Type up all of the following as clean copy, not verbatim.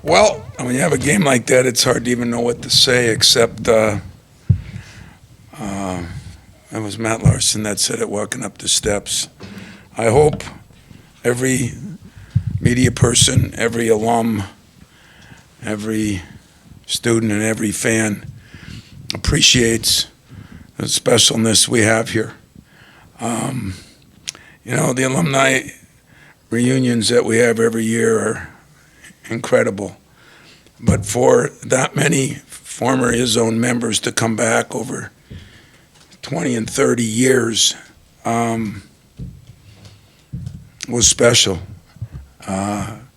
Well, when you have a game like that, it's hard to even know what to say, except it was Matt Larson that said it walking up the steps. I hope every media person, every alum, every student, and every fan appreciates the specialness we have here. The alumni reunions that we have every year are incredible. But for that many former Izzone members to come back over 20 and 30 years was special.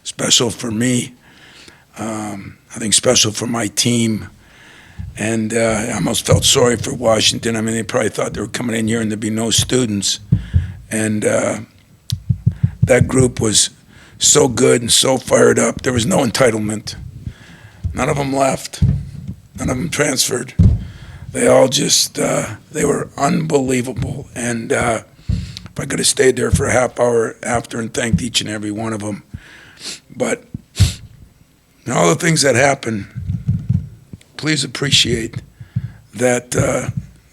Special for me. I think special for my team. And I almost felt sorry for Washington. I mean, they probably thought they were coming in here and there'd be no students. And that group was so good and so fired up. There was no entitlement. None of them left. None of them transferred. They all just, they were unbelievable. And if I could have stayed there for a half hour after and thanked each and every one of them. But all the things that happen, please appreciate that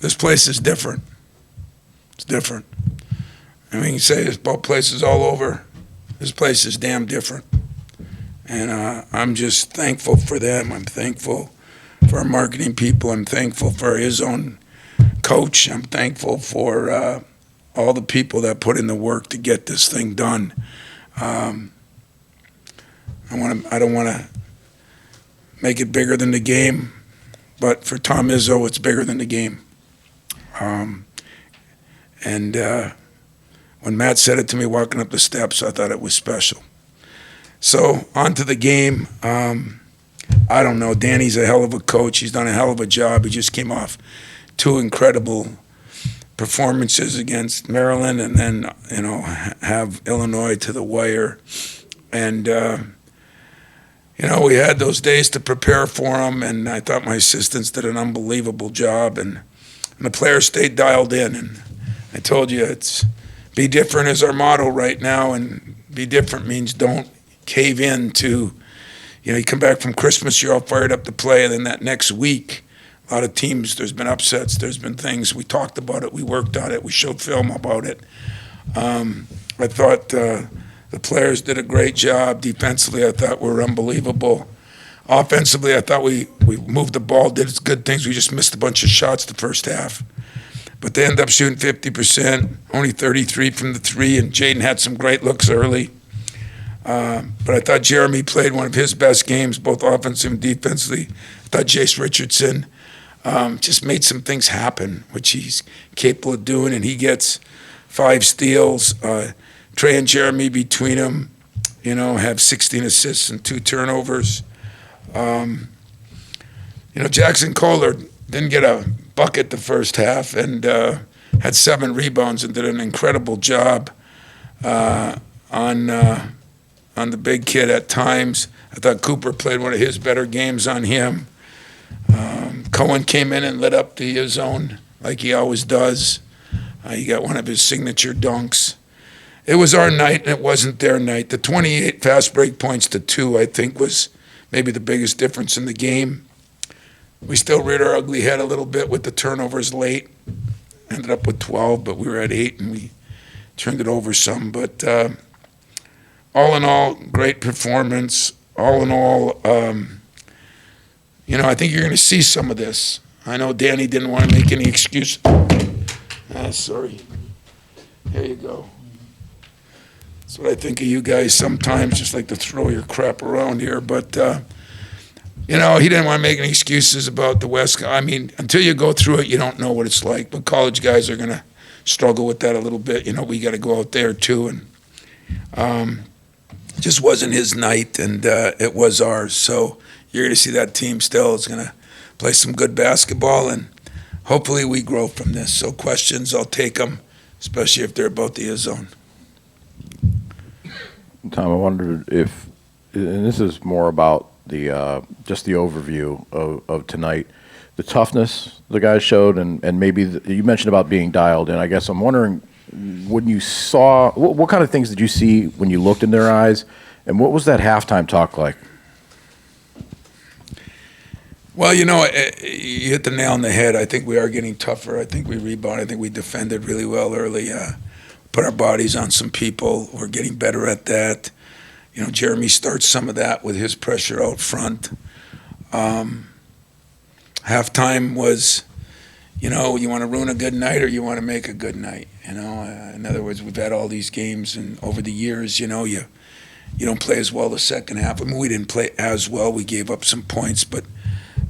this place is different. It's different. I mean, you say there's about places all over. This place is damn different. And I'm just thankful for them. I'm thankful for our marketing people. I'm thankful for his own coach. I'm thankful for all the people that put in the work to get this thing done. I don't want to make it bigger than the game, but for Tom Izzo, it's bigger than the game. When Matt said it to me walking up the steps, I thought it was special. So on to the game. I don't know. Danny's a hell of a coach. He's done a hell of a job. He just came off two incredible performances against Maryland, and then have Illinois to the wire. And we had those days to prepare for them, and I thought my assistants did an unbelievable job, and the players stayed dialed in. And I told you, it's be different is our motto right now, and be different means don't cave in to, you come back from Christmas, you're all fired up to play, and then that next week, a lot of teams, there's been upsets, there's been things, we talked about it, we worked on it, we showed film about it. I thought the players did a great job. Defensively, I thought we were unbelievable. Offensively, I thought we moved the ball, did good things. We just missed a bunch of shots the first half. But they ended up shooting 50%, only 33 from the three, and Jaden had some great looks early. But I thought Jeremy played one of his best games, both offensively and defensively. I thought Jace Richardson just made some things happen, which he's capable of doing, and he gets 5 steals. Trey and Jeremy between them, have 16 assists and 2 turnovers. Jackson Kohler didn't get a bucket the first half and had 7 rebounds and did an incredible job on the big kid at times. I thought Cooper played one of his better games on him. Cohen came in and lit up the Izzone like he always does. He got one of his signature dunks. It was our night, and it wasn't their night. The 28 fast break points to 2, I think, was maybe the biggest difference in the game. We still reared our ugly head a little bit with the turnovers late. Ended up with 12, but we were at 8, and we turned it over some. But all in all, great performance. All in all, I think you're going to see some of this. I know Danny didn't want to make any excuse. Sorry. Here you go. That's what I think of you guys sometimes, just like to throw your crap around here. But, he didn't want to make any excuses about the West. I mean, until you go through it, you don't know what it's like. But college guys are going to struggle with that a little bit. We got to go out there, too. And just wasn't his night, and it was ours. So you're going to see that team still is going to play some good basketball, and hopefully we grow from this. So questions, I'll take them, especially if they're about the Izzone. Tom, I wondered if, and this is more about the just the overview of tonight, the toughness the guys showed, and maybe you mentioned about being dialed in. I guess I'm wondering when you saw, what kind of things did you see when you looked in their eyes, and what was that halftime talk like? Well, you hit the nail on the head. I think we are getting tougher. I think we rebounded. I think we defended really well early. Put our bodies on some people. We're getting better at that. Jeremy starts some of that with his pressure out front. Halftime was, you want to ruin a good night or you want to make a good night. In other words, we've had all these games, and over the years, you don't play as well the second half. I mean, we didn't play as well. We gave up some points, but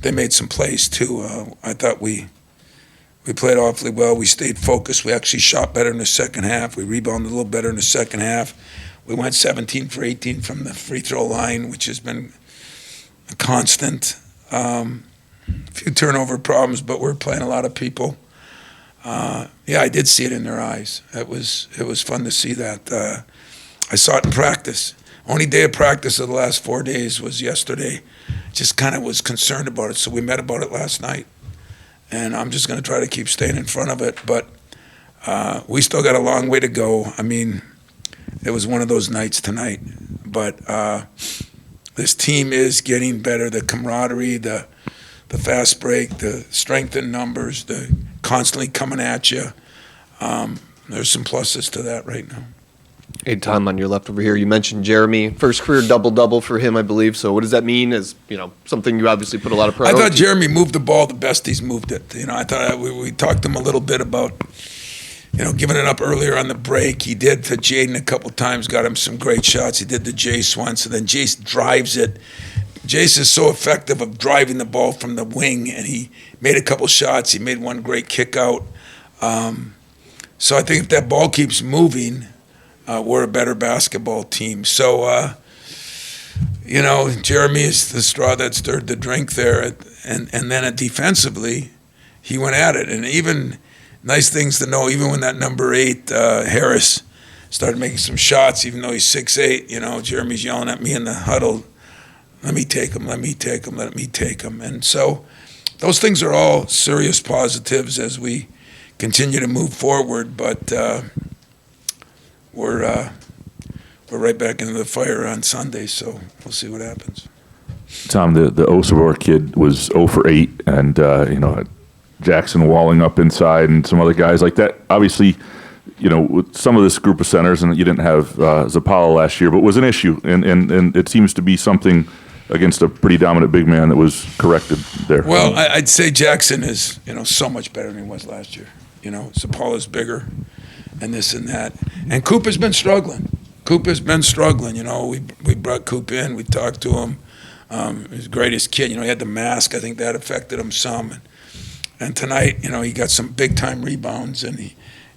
they made some plays too. I thought we played awfully well. We stayed focused. We actually shot better in the second half. We rebounded a little better in the second half. We went 17 for 18 from the free throw line, which has been a constant. A few turnover problems, but we're playing a lot of people. Yeah, I did see it in their eyes. It was fun to see that. I saw it in practice. Only day of practice of the last 4 days was yesterday. Just kind of was concerned about it, so we met about it last night. And I'm just going to try to keep staying in front of it. But we still got a long way to go. I mean, it was one of those nights tonight. But this team is getting better. The camaraderie, the fast break, the strength in numbers, the constantly coming at you. There's some pluses to that right now. Hey, Tom, on your left over here, you mentioned Jeremy. First career double-double for him, I believe. So what does that mean? As something you obviously put a lot of priority. I thought Jeremy moved the ball the best he's moved it. I thought we talked to him a little bit about, giving it up earlier on the break. He did to Jaden a couple times, got him some great shots. He did to Jace once, and then Jace drives it. Jace is so effective of driving the ball from the wing, and he made a couple shots. He made one great kick out. So I think if that ball keeps moving, we're a better basketball team. So, Jeremy is the straw that stirred the drink there. And then defensively, he went at it. And even nice things to know, even when that number 8, Harris, started making some shots, even though he's 6'8", Jeremy's yelling at me in the huddle, let me take him, let me take him, let me take him. And so those things are all serious positives as we continue to move forward. But we're right back into the fire on Sunday, so we'll see what happens. Tom, the Osabor kid was 0 for 8, and Jackson walling up inside and some other guys like that. Obviously, with some of this group of centers, and you didn't have Zapala last year, but it was an issue, and it seems to be something against a pretty dominant big man that was corrected there. Well, I'd say Jackson is, so much better than he was last year. Zapala's bigger and this and that. And Coop has been struggling. We brought Coop in. We talked to him. He's the greatest kid. He had the mask. I think that affected him some. And tonight, he got some big-time rebounds, and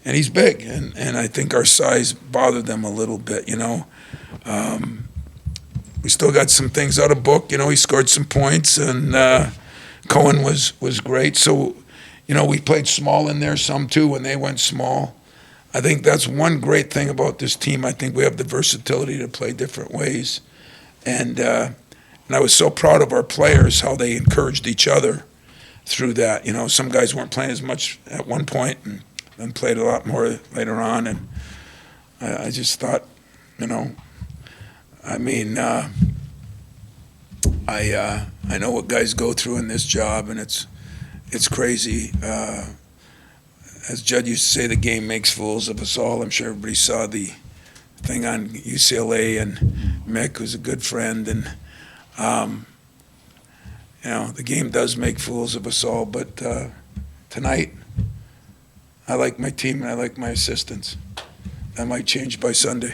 he's big. And I think our size bothered them a little bit, We still got some things out of Book. He scored some points, and Cohen was great. So, we played small in there some too when they went small. I think that's one great thing about this team. I think we have the versatility to play different ways. And I was so proud of our players, how they encouraged each other through that. Some guys weren't playing as much at one point and then played a lot more later on. And I just thought, I know what guys go through in this job, and it's crazy. As Judd used to say, the game makes fools of us all. I'm sure everybody saw the thing on UCLA and Mick, who's a good friend. And, the game does make fools of us all. But tonight, I like my team and I like my assistants. That might change by Sunday.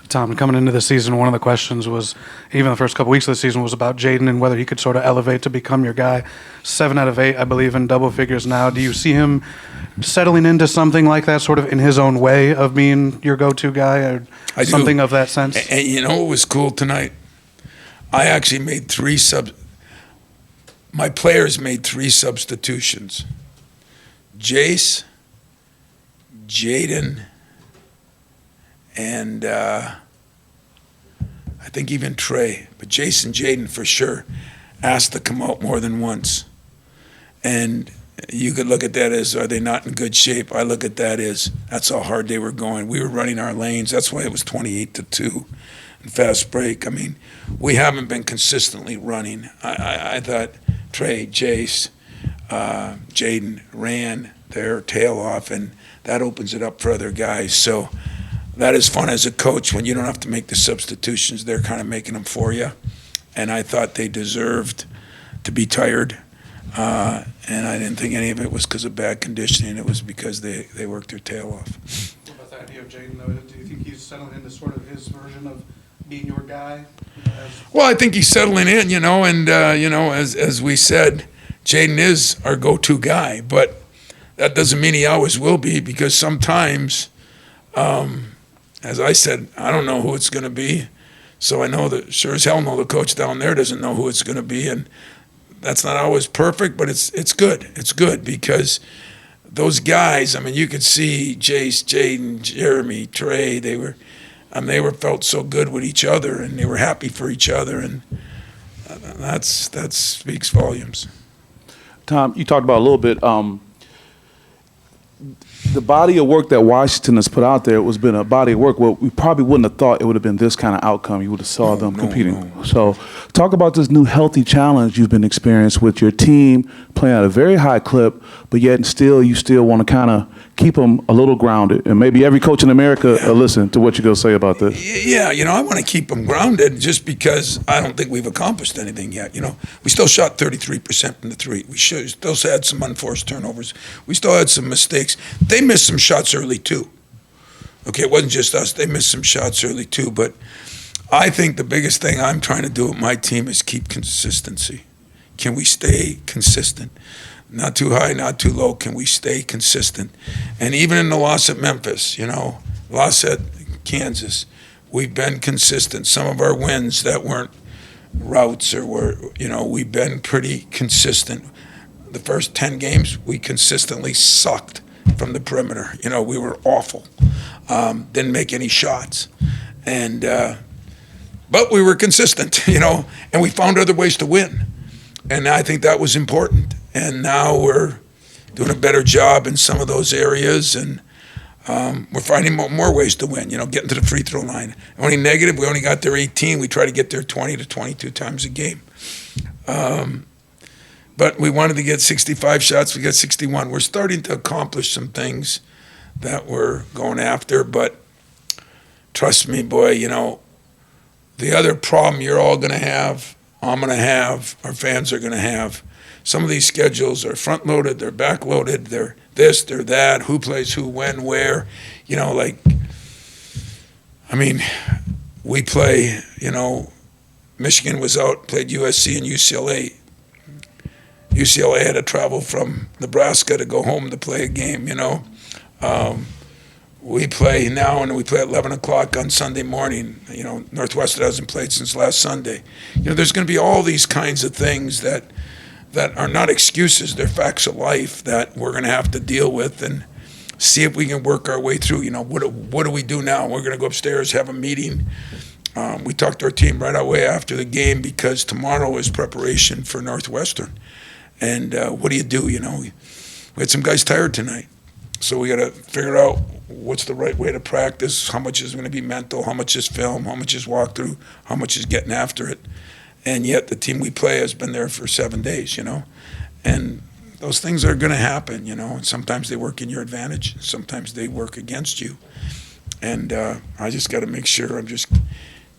Tom, coming into the season, one of the questions was, even the first couple weeks of the season, was about Jaden and whether he could sort of elevate to become your guy. 7 out of 8, I believe, in double figures now. Do you see him settling into something like that, sort of in his own way of being your go-to guy, or something of that sense? And what was cool tonight? I actually made my players made 3 substitutions. Jace, Jaden, and I think even Trey, but Jason Jaden for sure asked to come out more than once. And you could look at that as, are they not in good shape? I look at that as, that's how hard they were going. We were running our lanes. That's why it was 28-2 in fast break. I mean, we haven't been consistently running. I thought Trey, Jace, Jaden ran their tail off, and that opens it up for other guys. So that is fun as a coach when you don't have to make the substitutions. They're kind of making them for you. And I thought they deserved to be tired. And I didn't think any of it was because of bad conditioning. It was because they worked their tail off. What about the idea of Jaden, though? Do you think he's settling into sort of his version of being your guy? Well, I think he's settling in, and, as we said, Jaden is our go-to guy. But that doesn't mean he always will be, because sometimes, as I said, I don't know who it's going to be. So I know that sure as hell know the coach down there doesn't know who it's going to be. And that's not always perfect, but it's good. It's good because those guys, I mean, you could see Jace, Jaden, Jeremy, Trey, they were felt so good with each other, and they were happy for each other, and that speaks volumes. Tom, you talked about a little bit the body of work that Washington has put out there. It was been a body of work. Well, we probably wouldn't have thought it would have been this kind of outcome. You would have saw them competing. No. So talk about this new healthy challenge you've been experiencing with your team playing at a very high clip, but yet you still want to kind of keep them a little grounded. And maybe every coach in America listen to what you're going to say about this. Yeah, I want to keep them grounded just because I don't think we've accomplished anything yet. We still shot 33% from the three. We still had some unforced turnovers. We still had some mistakes. They missed some shots early too. Okay, it wasn't just us. They missed some shots early too. But I think the biggest thing I'm trying to do with my team is keep consistency. Can we stay consistent? Not too high, not too low. Can we stay consistent? And even in the loss at Memphis, loss at Kansas, we've been consistent. Some of our wins that weren't routes we've been pretty consistent. The first 10 games, we consistently sucked from the perimeter. We were awful. Didn't make any shots. And but we were consistent, and we found other ways to win. And I think that was important. And now we're doing a better job in some of those areas, and we're finding more ways to win, getting to the free throw line. Only negative, we only got there 18. We try to get there 20 to 22 times a game. But we wanted to get 65 shots. We got 61. We're starting to accomplish some things that we're going after, but trust me, boy, the other problem you're all going to have, I'm going to have, our fans are going to have, some of these schedules are front-loaded, they're back-loaded, they're this, they're that, who plays who, when, where. We play, Michigan was out, played USC and UCLA. UCLA had to travel from Nebraska to go home to play a game, We play now, and we play at 11 o'clock on Sunday morning. Northwestern hasn't played since last Sunday. There's going to be all these kinds of things that are not excuses, they're facts of life that we're going to have to deal with and see if we can work our way through. What do we do now? We're going to go upstairs, have a meeting. We talked to our team right away after the game because tomorrow is preparation for Northwestern. And what do you do? We had some guys tired tonight. So we got to figure out what's the right way to practice, how much is going to be mental, how much is film, how much is walkthrough, how much is getting after it. And yet the team we play has been there for 7 days, And those things are going to happen, And sometimes they work in your advantage. Sometimes they work against you. And I just got to make sure I'm just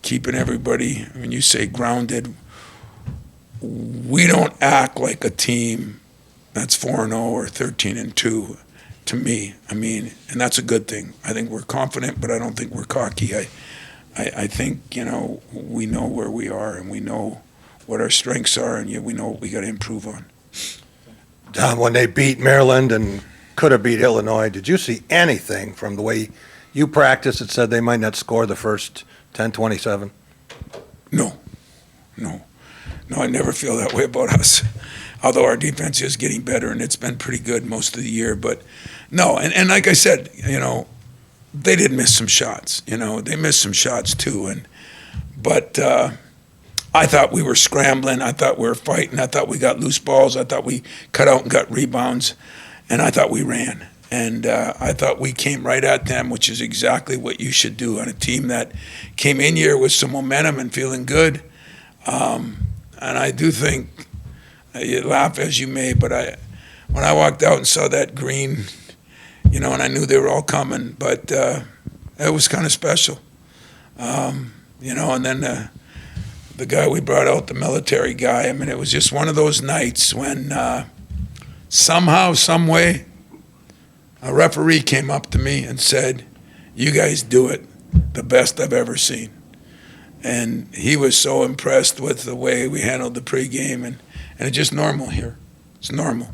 keeping everybody, when you say grounded, we don't act like a team that's 4-0 or 13-2 to me. And that's a good thing. I think we're confident, but I don't think we're cocky. I think, we know where we are and we know what our strengths are, and we know what we got to improve on. Tom, when they beat Maryland and could have beat Illinois, did you see anything from the way you practiced that said they might not score the first 10-27? No, I never feel that way about us. Although our defense is getting better and it's been pretty good most of the year, but no. And like I said, they did miss some shots. They missed some shots too. But I thought we were scrambling. I thought we were fighting. I thought we got loose balls. I thought we cut out and got rebounds. And I thought we ran. And I thought we came right at them, which is exactly what you should do on a team that came in here with some momentum and feeling good. And I do think, you laugh as you may, but when I walked out and saw that green, you know, and I knew they were all coming, but it was kind of special. You know, and then the guy we brought out, the military guy, I mean, it was just one of those nights when somehow, some way, a referee came up to me and said, "You guys do it the best I've ever seen." And he was so impressed with the way we handled the pregame, and it's just normal here. It's normal.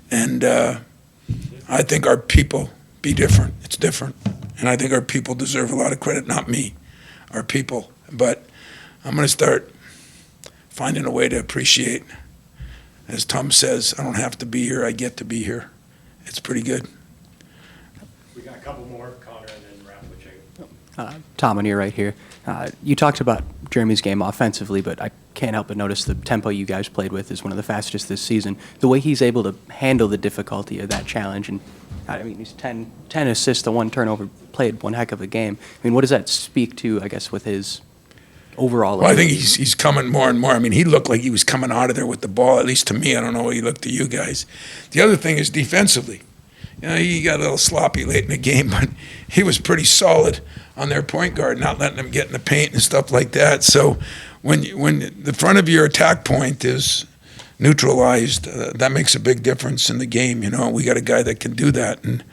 And I think our people be different. It's different. And I think our people deserve a lot of credit, not me, our people. But I'm going to start finding a way to appreciate. As Tom says, I don't have to be here, I get to be here. It's pretty good. We got a couple more, Connor, and then wrap with Jacob. Tom, on your right here. You talked about Jeremy's game offensively, but I can't help but notice the tempo you guys played with is one of the fastest this season. The way he's able to handle the difficulty of that challenge, and I mean, he's 10 assists to 1 turnover, played one heck of a game. I mean, what does that speak to, I guess, with his overall? Well, I think he's coming more and more. I mean, he looked like he was coming out of there with the ball, at least to me. I don't know how he looked to you guys. The other thing is defensively. You know, he got a little sloppy late in the game, but he was pretty solid on their point guard, not letting them get in the paint and stuff like that. So when the front of your attack point is neutralized, that makes a big difference in the game. You know, we got a guy that can do that. And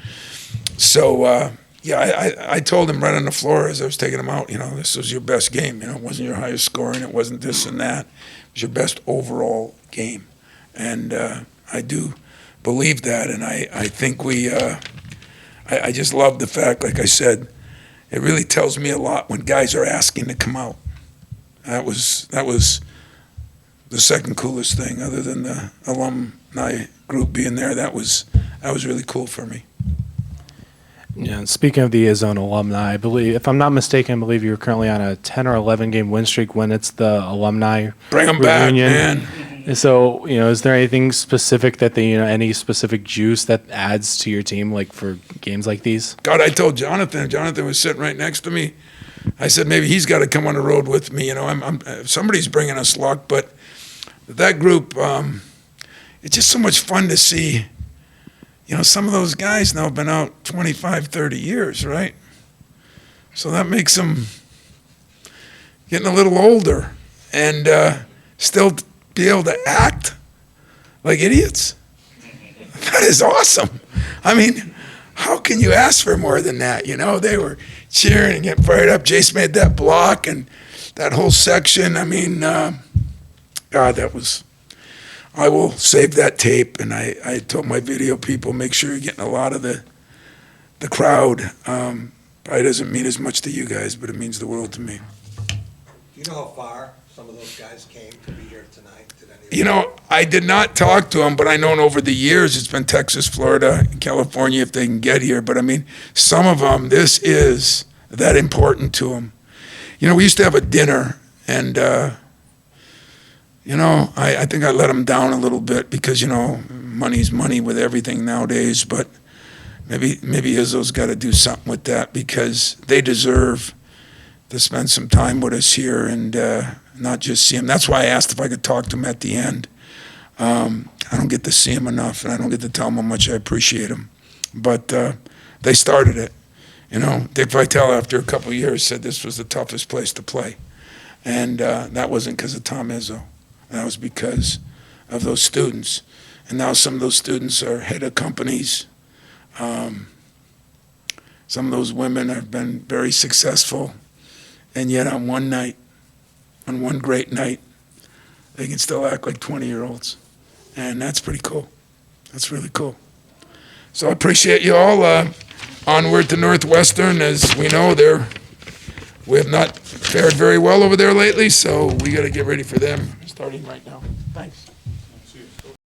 so, yeah, I told him right on the floor as I was taking him out, you know, this was your best game. You know, it wasn't your highest scoring. It wasn't this and that. It was your best overall game. And I do believe that. And I think I just love the fact, like I said, it really tells me a lot when guys are asking to come out. That was the second coolest thing, other than the alumni group being there. That was really cool for me. Yeah, speaking of the Izzone alumni, I believe, if I'm not mistaken, I believe you're currently on a 10 or 11 game win streak when it's the alumni Bring them back, reunion. man. So, you know, is there anything specific that any specific juice that adds to your team, like for games like these? God, I told Jonathan was sitting right next to me. I said, maybe he's got to come on the road with me. You know, somebody's bringing us luck, but that group, it's just so much fun to see. You know, some of those guys now have been out 25, 30 years, right? So that makes them getting a little older and still be able to act like idiots. That is awesome. I mean, how can you ask for more than that? You know, they were cheering and getting fired up. Jace made that block and that whole section. I mean, God, that was... I will save that tape, and I told my video people, make sure you're getting a lot of the crowd. Probably doesn't mean as much to you guys, but it means the world to me. Do you know how far some of those guys came to be here tonight? You know, I did not talk to them, but I know over the years it's been Texas, Florida, California if they can get here. But, I mean, some of them, this is that important to them. You know, we used to have a dinner, and you know, I think I let them down a little bit because, you know, money's money with everything nowadays. But maybe Izzo's got to do something with that because they deserve to spend some time with us here and not just see them. That's why I asked if I could talk to them at the end. I don't get to see them enough, and I don't get to tell them how much I appreciate them. But they started it. You know, Dick Vitale, after a couple of years, said this was the toughest place to play. And that wasn't because of Tom Izzo. That was because of those students. And now some of those students are head of companies. Some of those women have been very successful. And yet on one night, on one great night, they can still act like 20-year-olds. And that's pretty cool. That's really cool. So I appreciate you all. Onward to Northwestern. As we know, we have not fared very well over there lately, so we got to get ready for them starting right now. Thanks.